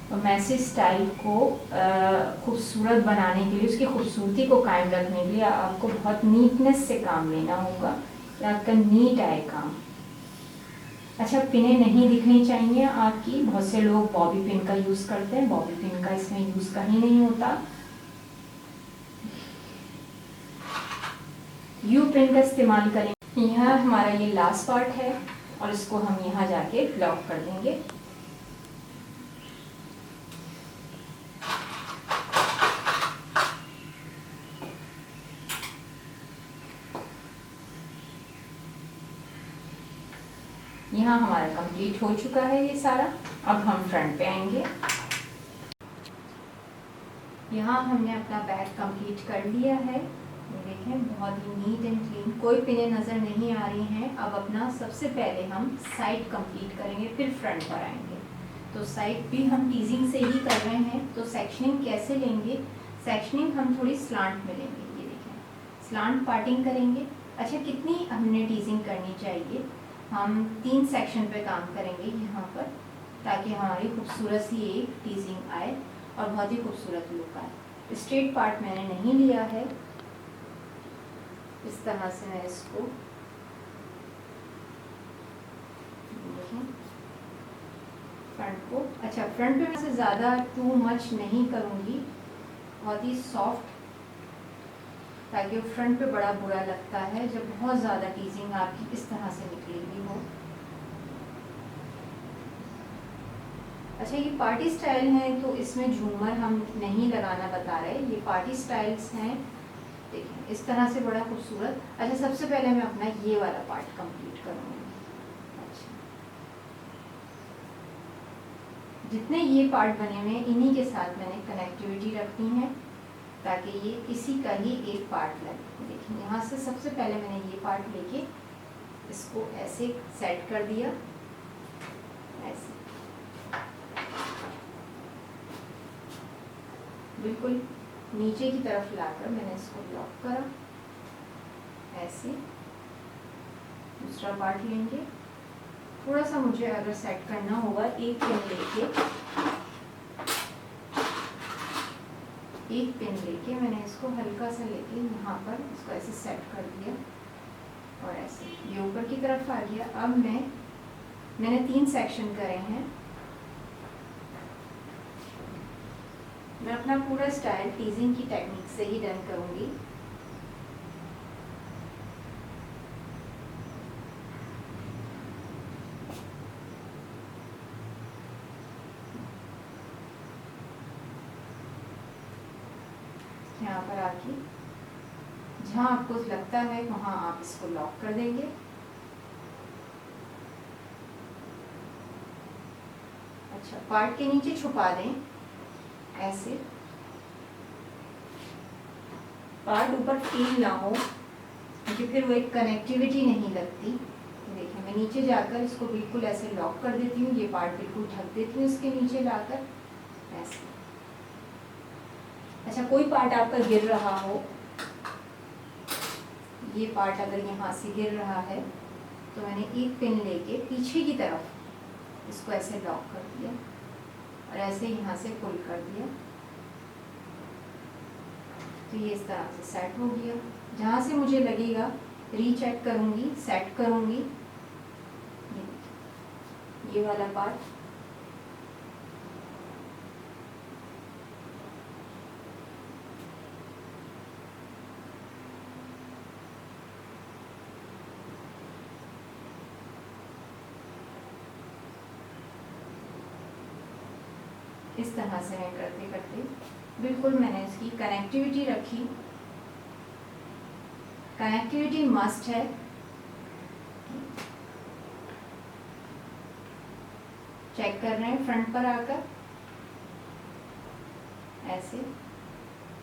तो मैसी स्टाइल को खूबसूरत बनाने के लिए, उसकी खूबसूरती को कायम रखने के लिए आपको बहुत नीटनेस से काम लेना होगा, या आपका नीट आए काम। अच्छा, पिनें नहीं दिखनी चाहिए आपकी। बहुत से लोग बॉबी पिन का यूज़ करते हैं, बॉबी पिन का इसमें यूज़ कहीं नहीं होता। यू पिन का इस्तेमाल करें। यहाँ हमारा ये लास्ट पार्ट है और इसको हम यहाँ जाके लॉक कर देंगे। यहाँ हमारा कंप्लीट हो चुका है ये सारा। अब हम फ्रंट पे आएंगे। यहाँ हमने अपना बैग कंप्लीट कर लिया है। ये देखें, बहुत ही नीट एंड क्लीन, कोई पिने नज़र नहीं आ रही हैं। अब अपना सबसे पहले हम साइड कंप्लीट करेंगे, फिर फ्रंट पर आएंगे। तो साइड भी हम टीजिंग से ही कर रहे हैं। तो सेक्शनिंग कैसे लेंगे? सेक्शनिंग हम थोड़ी स्लांट में लेंगे। ये देखें, स्लांट पार्टिंग करेंगे। अच्छा, कितनी हमने टीजिंग करनी चाहिए? हम 3 सेक्शन पे काम करेंगे यहाँ पर, ताकि हमारी खूबसूरत सी एक टीजिंग आए और बहुत ही खूबसूरत लुक आए। स्ट्रेट पार्ट मैंने नहीं लिया है। इस तरह से मैं इसको देखें फ्रंट को। अच्छा, फ्रंट पे मैं से ज़्यादा टू मच नहीं करूँगी, बहुत ही सॉफ्ट, ताकि फ्रंट पे बड़ा बुरा लगता है जब बहुत ज़्यादा टीजिंग आपकी इस तरह से निकलेगी हो। अच्छा, ये पार्टी स्टाइल है तो इसमें झूमर हम नहीं लगाना बता रहे, ये पार्टी स्टाइल्स हैं। देखिए इस तरह से बड़ा खूबसूरत। अच्छा, सबसे पहले मैं अपना ये वाला पार्ट कंप्लीट करूँगी। अच्छा, जितने ये पार्ट बने हुए हैं इन्हीं के साथ मैंने कनेक्टिविटी रखनी है, ताकि ये इसी का ही एक पार्ट लगे। देखिए यहाँ से सबसे पहले मैंने ये पार्ट लेके इसको ऐसे सेट कर दिया, ऐसे बिल्कुल नीचे की तरफ लाकर मैंने इसको लॉक करा। ऐसे दूसरा पार्ट लेंगे। थोड़ा सा मुझे अगर सेट करना होगा, एक पिन लेके मैंने इसको हल्का सा लेके यहाँ पर इसको ऐसे सेट कर दिया और ऐसे ये ऊपर की तरफ आ गया। अब मैंने 3 सेक्शन करे हैं। मैं अपना पूरा स्टाइल टीजिंग की टेक्निक से ही डन करूँगी। यहाँ पर आके जहाँ आपको लगता है वहाँ आप इसको लॉक कर देंगे। अच्छा, पार्ट के नीचे छुपा दें ऐसे, पार्ट ऊपर फील ना हो, क्योंकि फिर वो एक कनेक्टिविटी नहीं लगती। देखिए मैं नीचे जाकर इसको बिल्कुल ऐसे लॉक कर देती हूँ, ये पार्ट बिल्कुल ढक देती हूँ इसके नीचे लाकर ऐसे। अच्छा, कोई पार्ट आपका गिर रहा हो, ये पार्ट अगर यहाँ से गिर रहा है तो मैंने एक पिन लेके पीछे की तरफ इसको ऐसे लॉक कर दिया और ऐसे यहाँ से पुल कर दिया, तो ये इस तरह से सेट हो गया। जहाँ से मुझे लगेगा रीचेक करूँगी, सेट करूँगी। ये वाला पार्ट इस तरह से मैं करते करते बिल्कुल मैंने इसकी कनेक्टिविटी रखी। कनेक्टिविटी मस्ट है। चेक कर रहे हैं फ्रंट पर आकर ऐसे,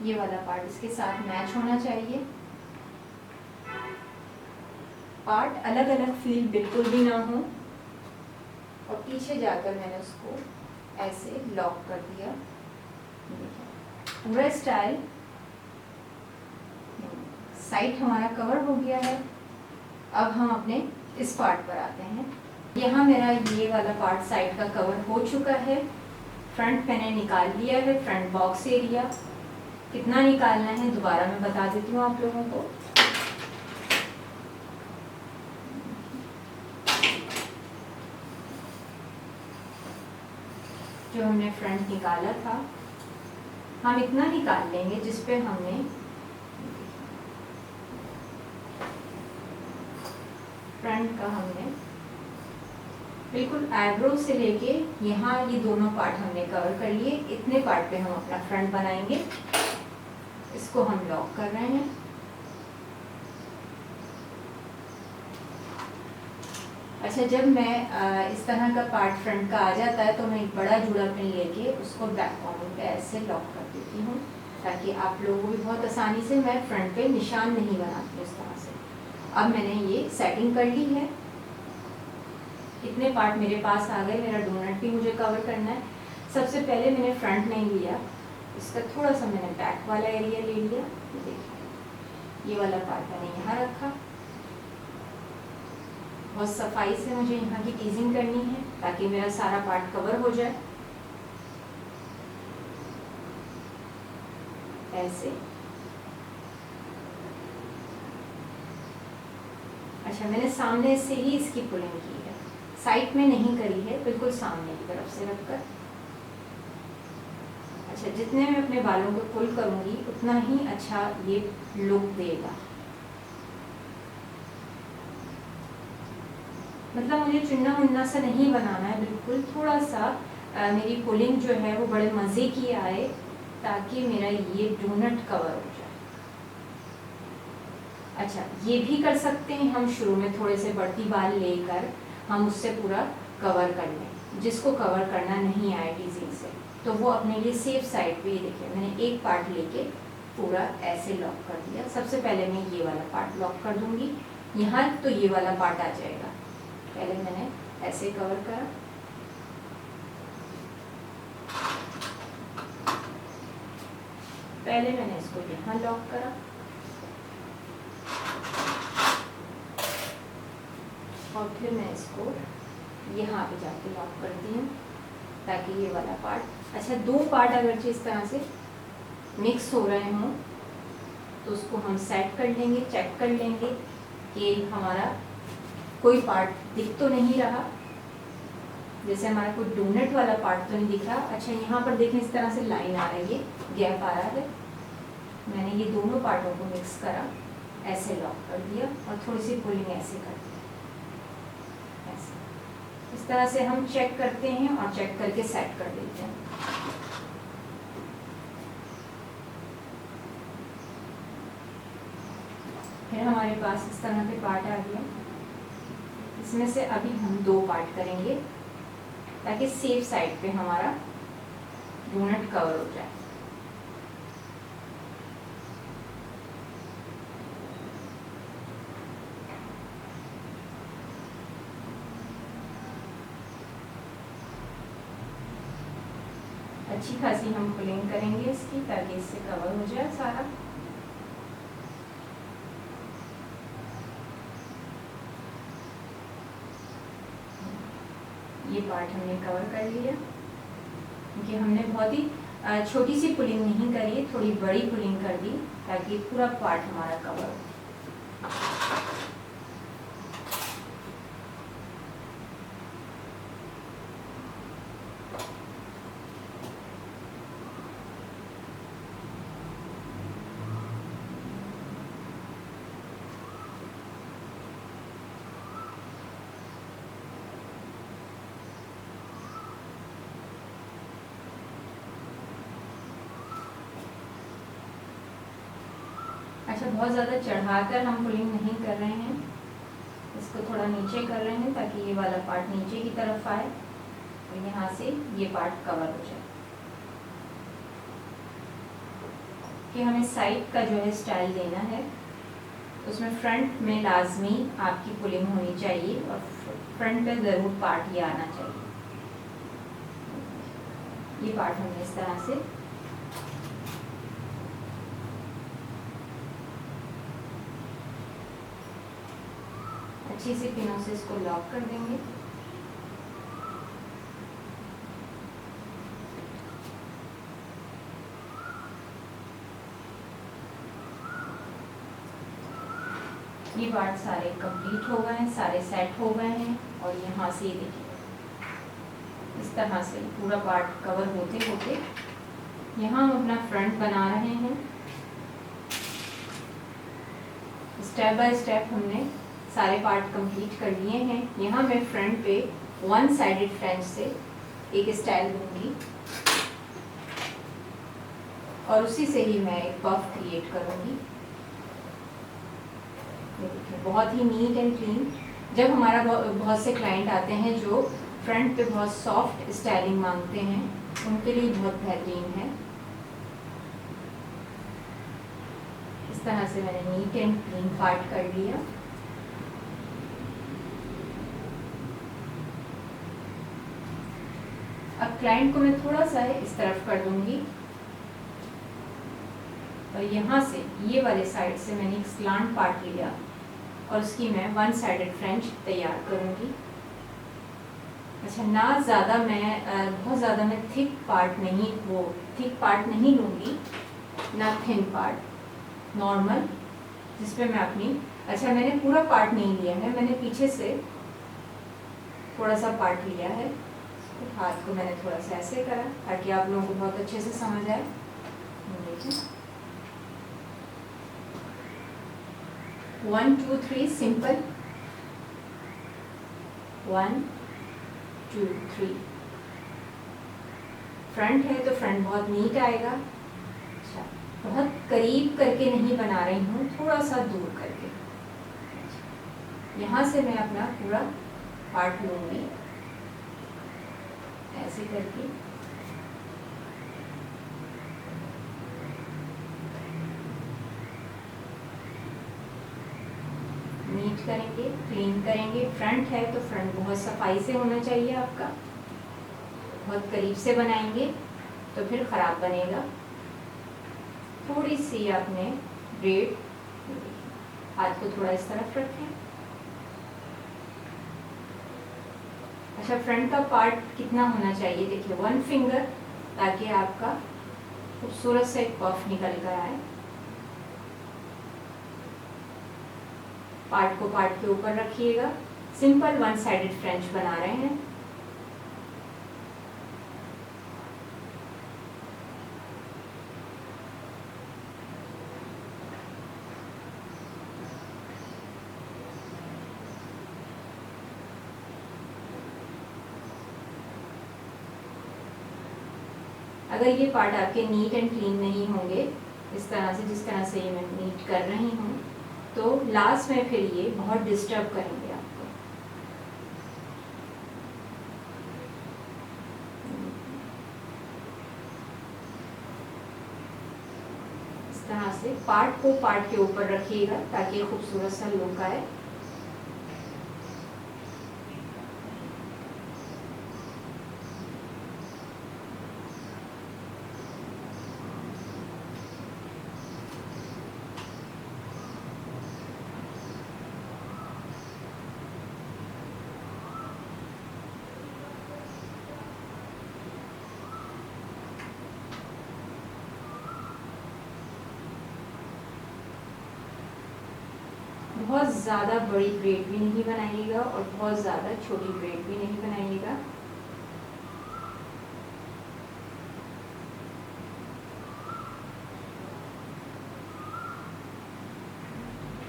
ये वाला पार्ट इसके साथ मैच होना चाहिए। पार्ट अलग अलग फील बिल्कुल भी ना हो। और पीछे जाकर मैंने उसको ऐसे लॉक कर दिया। पूरा स्टाइल साइड हमारा कवर हो गया है। अब हम अपने इस पार्ट पर आते हैं। यहाँ मेरा ये वाला पार्ट साइड का कवर हो चुका है। फ्रंट मैंने निकाल लिया है, फ्रंट बॉक्स एरिया। कितना निकालना है दोबारा मैं बता देती हूँ आप लोगों को। जो हमने फ्रंट निकाला था, हम इतना निकाल लेंगे जिस पे हमने फ्रंट का हमने बिल्कुल आईब्रो से लेके यहाँ ये दोनों पार्ट हमने कवर कर लिए। इतने पार्ट पे हम अपना फ्रंट बनाएंगे। इसको हम लॉक कर रहे हैं। अच्छा, जब मैं इस तरह का पार्ट फ्रंट का आ जाता है तो मैं एक बड़ा जूड़ा पिन लेके उसको बैक कॉर्नर पे ऐसे लॉक कर देती हूँ, ताकि आप लोगों को भी बहुत आसानी से, मैं फ्रंट पे निशान नहीं बनाती इस तरह से। अब मैंने ये सेटिंग कर ली है, इतने पार्ट मेरे पास आ गए। मेरा डोनट भी मुझे कवर करना है। सबसे पहले मैंने फ्रंट नहीं लिया, इसका थोड़ा सा मैंने बैक वाला एरिया ले लिया। देखिए ये वाला पार्ट मैंने यहाँ रखा। बहुत सफाई से मुझे यहाँ की टीजिंग करनी है ताकि मेरा सारा पार्ट कवर हो जाए ऐसे। अच्छा, मैंने सामने से ही इसकी पुलिंग की है, साइड में नहीं करी है, बिल्कुल सामने की तरफ से रखकर। अच्छा, जितने मैं अपने बालों को पुल करूंगी उतना ही अच्छा ये लुक देगा। मतलब मुझे चुन्ना मुन्ना सा नहीं बनाना है, बिल्कुल थोड़ा सा मेरी पुलिंग जो है वो बड़े मज़े की आए, ताकि मेरा ये डोनट कवर हो जाए। अच्छा, ये भी कर सकते हैं हम, शुरू में थोड़े से बढ़ती बाल लेकर हम उससे पूरा कवर कर लें। जिसको कवर करना नहीं आए टीजिंग से, तो वो अपने लिए सेफ साइड पे, ये देखिए मैंने एक पार्ट लेके पूरा ऐसे लॉक कर दिया। सबसे पहले मैं ये वाला पार्ट लॉक कर दूंगी, यहाँ तो ये वाला पार्ट आ जाएगा। पहले मैंने ऐसे कवर करा, पहले मैंने इसको यहाँ लॉक करा, और फिर मैं इसको यहाँ पे जाके लॉक करती हूँ, ताकि ये वाला पार्ट। अच्छा, दो पार्ट अगर इस तरह से मिक्स हो रहे हों तो उसको हम सेट कर लेंगे, चेक कर लेंगे कि हमारा कोई पार्ट दिख तो नहीं रहा, जैसे हमारा कोई डोनट वाला पार्ट तो नहीं दिख रहा। अच्छा, यहाँ पर देखें इस तरह से लाइन आ रही है, गैप आ रहा है। मैंने ये दोनों पार्टों को मिक्स करा, ऐसे लॉक कर दिया और थोड़ी सी पुलिंग ऐसे कर दी। ऐसे इस तरह से हम चेक करते हैं और चेक करके सेट कर देते हैं। फिर हमारे पास इस तरह के पार्ट आ गया। इसमें से अभी हम दो पार्ट करेंगे ताकि सेफ साइड पे हमारा डोनट कवर हो जाए। अच्छी खासी हम पुलिंग करेंगे इसकी, ताकि इससे कवर हो जाए सारा। ये पार्ट हमने कवर कर लिया, क्योंकि हमने बहुत ही छोटी सी पुलिंग नहीं करी, थोड़ी बड़ी पुलिंग कर दी ताकि पूरा पार्ट हमारा कवर हो। अच्छा, बहुत ज़्यादा चढ़ाकर हम पुलिंग नहीं कर रहे हैं, इसको थोड़ा नीचे कर रहे हैं ताकि ये वाला पार्ट नीचे की तरफ आए और यहाँ से ये पार्ट कवर हो जाए। कि हमें साइड का जो है स्टाइल देना है, उसमें फ्रंट में लाजमी आपकी पुलिंग होनी चाहिए और फ्रंट पे ज़रूर पार्ट ये आना चाहिए। ये पार्ट हमने इस तरह से अच्छी सी पिनों से इसको लॉक कर देंगे। ये पार्ट सारे कंप्लीट हो गए हैं, सारे सेट हो गए हैं और यहाँ से देखिए इस तरह से पूरा पार्ट कवर होते होते यहाँ हम अपना फ्रंट बना रहे हैं। स्टेप बाय स्टेप हमने सारे पार्ट कंप्लीट कर लिए हैं। यहाँ मैं फ्रंट पे वन साइडेड फ्रेंच से एक स्टाइल दूंगी और उसी से ही मैं एक पफ क्रिएट करूंगी। देखिए बहुत ही नीट एंड क्लीन जब हमारा बहुत से क्लाइंट आते हैं जो फ्रंट पे बहुत सॉफ्ट स्टाइलिंग मांगते हैं, उनके लिए बहुत बेहतरीन है। इस तरह से मैंने नीट एंड क्लीन पार्ट कर लिया। अब क्लाइंट को मैं थोड़ा सा इस तरफ कर दूंगी और यहाँ से ये वाले साइड से मैंने एक स्लांट पार्ट लिया और उसकी मैं वन साइडेड फ्रेंच तैयार करूँगी। अच्छा, ना ज़्यादा मैं बहुत ज़्यादा मैं थिक पार्ट नहीं लूँगी, ना थिन पार्ट, नॉर्मल जिस पे मैं अपनी, अच्छा मैंने पूरा पार्ट नहीं लिया है, मैंने पीछे से थोड़ा सा पार्ट लिया है। हाथ को मैंने थोड़ा सा ऐसे करा ताकि आप लोगों को बहुत अच्छे से समझ आए। देखिए 1 2 3 सिंपल, 1 2 3। फ्रंट है तो फ्रंट बहुत नीट आएगा। अच्छा, बहुत करीब करके नहीं बना रही हूँ, थोड़ा सा दूर करके। यहाँ से मैं अपना पूरा पार्ट लूँगी ऐसे करके। नीट करेंगे, क्लीन करेंगे। फ्रंट है तो फ्रंट बहुत सफाई से होना चाहिए आपका। बहुत करीब से बनाएंगे तो फिर खराब बनेगा। थोड़ी सी आपने ब्रेड, हाथ को थोड़ा इस तरफ रखें। अच्छा, फ्रंट का पार्ट कितना होना चाहिए? देखिए 1 फिंगर, ताकि आपका खूबसूरत से एक पफ निकल कर आए। पार्ट को पार्ट के ऊपर रखिएगा। सिंपल 1 साइडेड फ्रेंच बना रहे हैं। अगर ये पार्ट आपके नीट एंड क्लीन नहीं होंगे इस तरह से, जिस तरह से ये मैं नीट कर रही हूँ, तो लास्ट में फिर ये बहुत डिस्टर्ब करेंगे आपको। इस तरह से पार्ट को पार्ट के ऊपर रखिएगा ताकि खूबसूरत सा लुक आए। बहुत ज़्यादा बड़ी ब्रेड भी नहीं बनाइएगा और बहुत ज़्यादा छोटी ब्रेड भी नहीं बनाइएगा।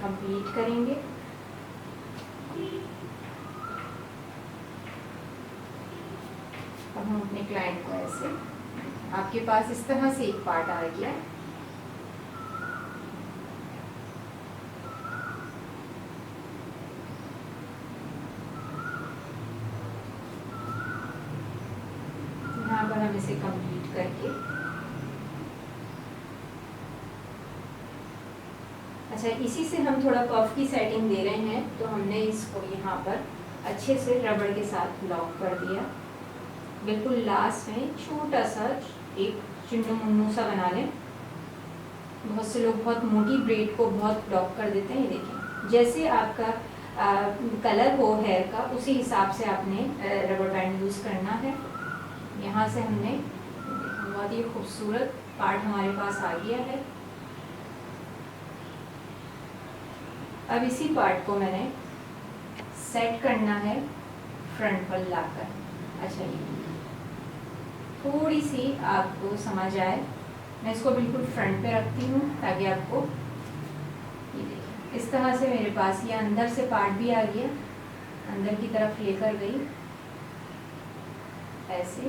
कंप्लीट करेंगे। अब हम अपने क्लाइंट को ऐसे, आपके पास इस तरह से एक पार्ट आ गया। यहाँ पर हम इसे कंप्लीट करके, अच्छा इसी से हम थोड़ा पफ की सेटिंग दे रहे हैं, तो हमने इसको यहाँ पर अच्छे से रबड़ के साथ लॉक कर दिया। बिल्कुल लास्ट में छोटा सा एक चुन्नू मुन्नू सा बना लें। बहुत से लोग बहुत मोटी ब्रेड को बहुत लॉक कर देते हैं। ये देखें, जैसे आपका कलर हो हेयर का, उसी हिसाब से आपने रबर बैंड यूज़ करना है। यहाँ से हमने बहुत ही खूबसूरत पार्ट हमारे पास आ गया है। अब इसी पार्ट को मैंने सेट करना है फ्रंट पर लाकर। अच्छा, ये थोड़ी सी आपको समझ आए, मैं इसको बिल्कुल फ्रंट पे रखती हूँ ताकि आपको, ये देखिए इस तरह से मेरे पास ये अंदर से पार्ट भी आ गया, अंदर की तरफ लेकर गई ऐसे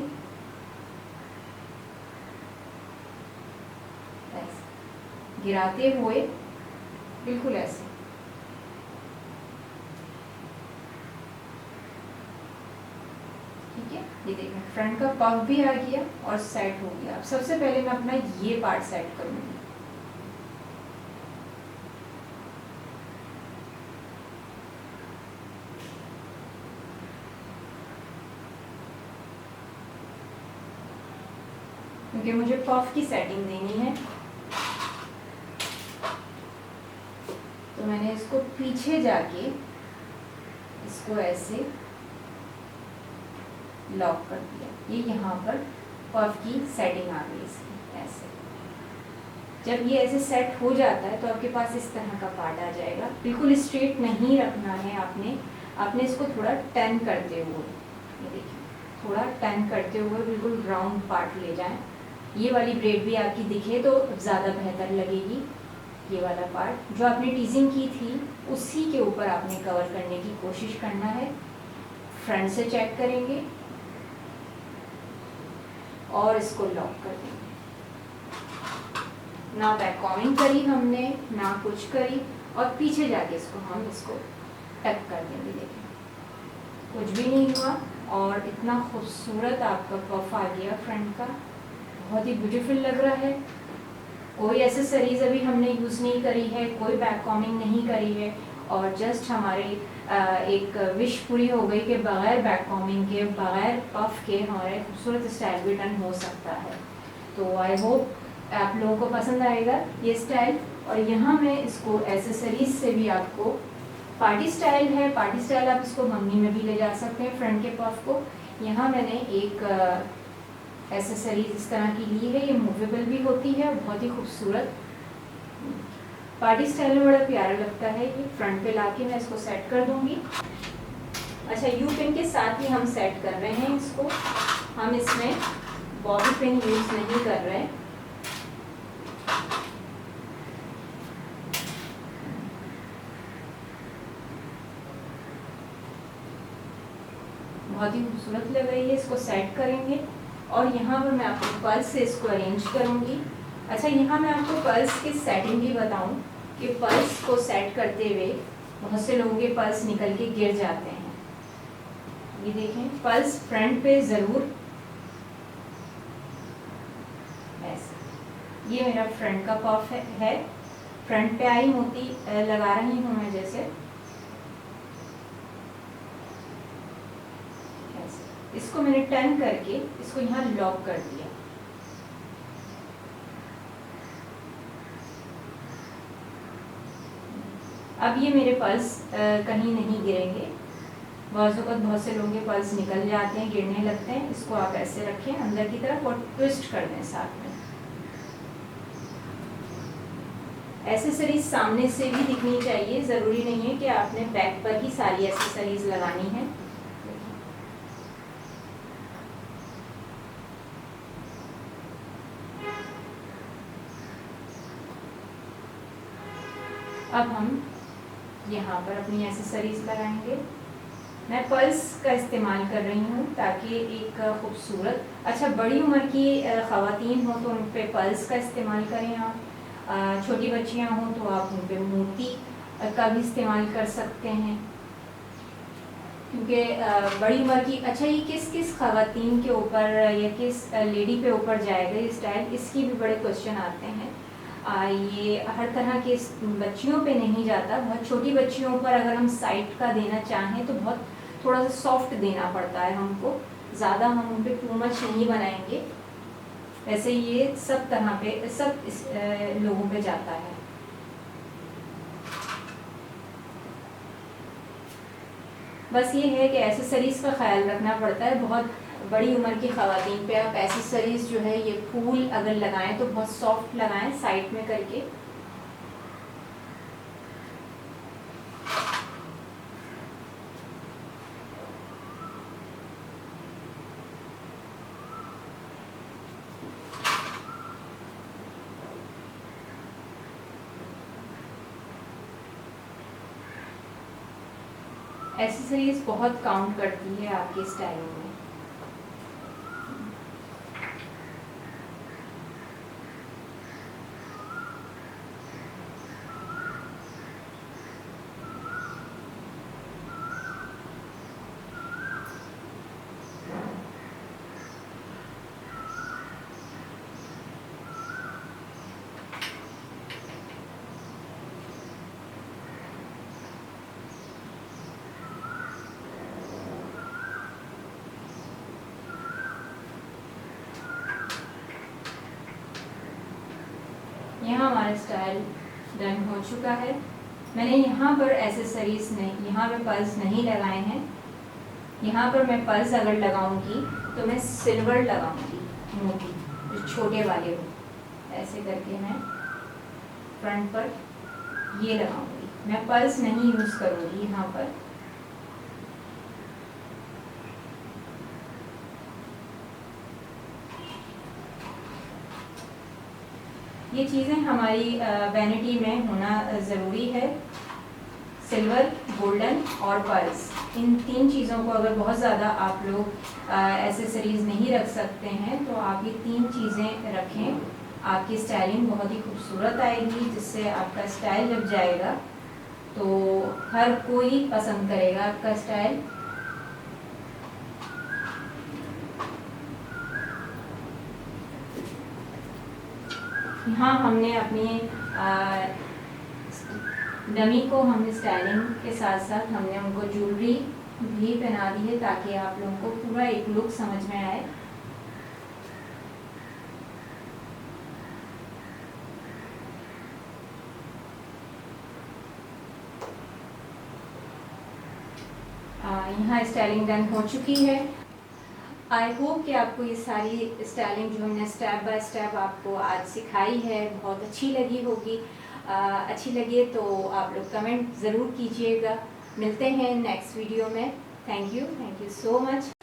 ऐसे गिराते हुए, बिल्कुल ऐसे। ये देखें फ्रंट का पफ भी आ गया और सेट हो गया। अब सबसे पहले मैं अपना ये पार्ट सेट करूँगी। क्योंकि मुझे पफ की सेटिंग देनी है, तो मैंने इसको पीछे जाके इसको ऐसे लॉक कर दिया। ये यहाँ पर पफ की सेटिंग आ गई इसकी ऐसे। जब ये ऐसे सेट हो जाता है तो आपके पास इस तरह का पार्ट आ जाएगा। बिल्कुल स्ट्रेट नहीं रखना है आपने इसको थोड़ा टर्न करते हुए, ये देखिए थोड़ा टर्न करते हुए बिल्कुल राउंड पार्ट ले जाएं। ये वाली ब्रेड भी आपकी दिखे तो ज़्यादा बेहतर लगेगी। ये वाला पार्ट जो आपने टीजिंग की थी उसी के ऊपर आपने कवर करने की कोशिश करना है। फ्रंट से चेक करेंगे और इसको लॉक कर देंगे। ना बैक कॉमिंग करी हमने, ना कुछ करी, और पीछे जाके इसको टक कर देंगे। देखें कुछ भी नहीं हुआ और इतना खूबसूरत आपका पफ आ गया फ्रंट का, बहुत ही ब्यूटीफुल लग रहा है। कोई एक्सेसरीज अभी हमने यूज़ नहीं करी है, कोई बैक कॉमिंग नहीं करी है, और जस्ट हमारी एक विश पूरी हो गई कि बगैर बैक कॉमिंग के, बगैर पफ के हमारे खूबसूरत स्टाइल भी डन हो सकता है। तो आई होप आप लोगों को पसंद आएगा ये स्टाइल। और यहाँ मैं इसको एक्सेसरीज से भी आपको, पार्टी स्टाइल है, पार्टी स्टाइल आप इसको मंगनी में भी ले जा सकते हैं फ्रंट के पफ को। यहाँ मैंने एक एक्सेसरीज इस तरह की ली है, ये मूवेबल भी होती है, बहुत ही खूबसूरत पार्टी स्टाइल में बड़ा प्यारा लगता है। ये फ्रंट पे लाके मैं इसको सेट कर दूंगी। अच्छा, यू पिन के साथ ही हम सेट कर रहे हैं इसको, हम इसमें बॉबी पिन यूज नहीं कर रहे हैं। बहुत ही खूबसूरत लग रही है, इसको सेट करेंगे। और यहाँ पर मैं आपको पर्स से इसको अरेंज करूँगी। अच्छा, यहाँ मैं आपको पर्स की सेटिंग भी बताऊँ कि पर्स को सेट करते हुए बहुत से लोगों के पर्स निकल के गिर जाते हैं। ये देखें, पर्स फ्रंट पे ज़रूर ऐसे। ये मेरा फ्रंट का पफ है, फ्रंट पे आई मोती लगा रही हूँ मैं जैसे। इसको मैंने टर्न करके इसको यहाँ लॉक कर दिया। अब ये मेरे पर्स कहीं नहीं गिरेंगे। बहुत से लोगों के पर्स निकल जाते हैं, गिरने लगते हैं। इसको आप ऐसे रखें अंदर की तरफ और ट्विस्ट कर दें साथ में। एक्सेसरीज सामने से भी दिखनी चाहिए, ज़रूरी नहीं है कि आपने बैक पर ही सारी एक्सेसरीज लगानी है। अब हम यहाँ पर अपनी एक्सेसरीज लगाएंगे। मैं पर्स का इस्तेमाल कर रही हूँ ताकि एक खूबसूरत, अच्छा बड़ी उम्र की ख़वातीन हो तो उन पे पर्स का इस्तेमाल करें आप, छोटी बच्चियाँ हों तो आप उन पे मोती का भी इस्तेमाल कर सकते हैं। क्योंकि बड़ी उम्र की, अच्छा ये किस ख़वातीन के ऊपर या किस लेडी पे ऊपर जाएगा ये स्टाइल, इसकी भी बड़े क्वेश्चन आते हैं। ये हर तरह के बच्चियों पे नहीं जाता। बहुत छोटी बच्चियों पर अगर हम साइड का देना चाहें तो बहुत थोड़ा सा सॉफ्ट देना पड़ता है हमको, ज़्यादा हम उन पे टू मच नहीं बनाएंगे। वैसे ये सब तरह पे, सब लोगों पे जाता है। बस ये है कि एक्सेसरीज़ का ख्याल रखना पड़ता है। बहुत बड़ी उम्र की ख़वातीन पे आप एक्सेसरीज जो है ये फूल अगर लगाएं तो बहुत सॉफ्ट लगाएं साइड में करके। एक्सेसरीज बहुत काउंट करती है आपके स्टाइल में। यहाँ हमारा स्टाइल डन हो चुका है। मैंने यहाँ पर एसेसरीज नहीं, यहाँ पे पर्ल्स नहीं लगाए हैं। यहाँ पर मैं पर्ल्स अगर लगाऊंगी तो मैं सिल्वर लगाऊंगी, मोटी जो छोटे वाले हो, ऐसे करके मैं फ्रंट पर ये लगाऊंगी। मैं पर्ल्स नहीं यूज़ करूँगी यहाँ पर। ये चीज़ें हमारी वैनिटी में होना ज़रूरी है। सिल्वर, गोल्डन और पर्ल्स, इन 3 चीज़ों को अगर बहुत ज़्यादा आप लोग एसेसरीज़ नहीं रख सकते हैं तो आप ये 3 चीज़ें रखें। आपकी स्टाइलिंग बहुत ही खूबसूरत आएगी, जिससे आपका स्टाइल जब जाएगा तो हर कोई पसंद करेगा आपका स्टाइल। यहाँ हमने अपनी डमी को हमने स्टाइलिंग के साथ साथ हमने उनको ज्वेलरी भी पहना दी है, ताकि आप लोगों को पूरा एक लुक समझ में आए। यहाँ स्टाइलिंग डन हो चुकी है। आई होप कि आपको ये सारी स्टाइलिंग जो हमने स्टेप बाय स्टेप आपको आज सिखाई है बहुत अच्छी लगी होगी। अच्छी लगी तो आप लोग कमेंट ज़रूर कीजिएगा। मिलते हैं नेक्स्ट वीडियो में। Thank you so much.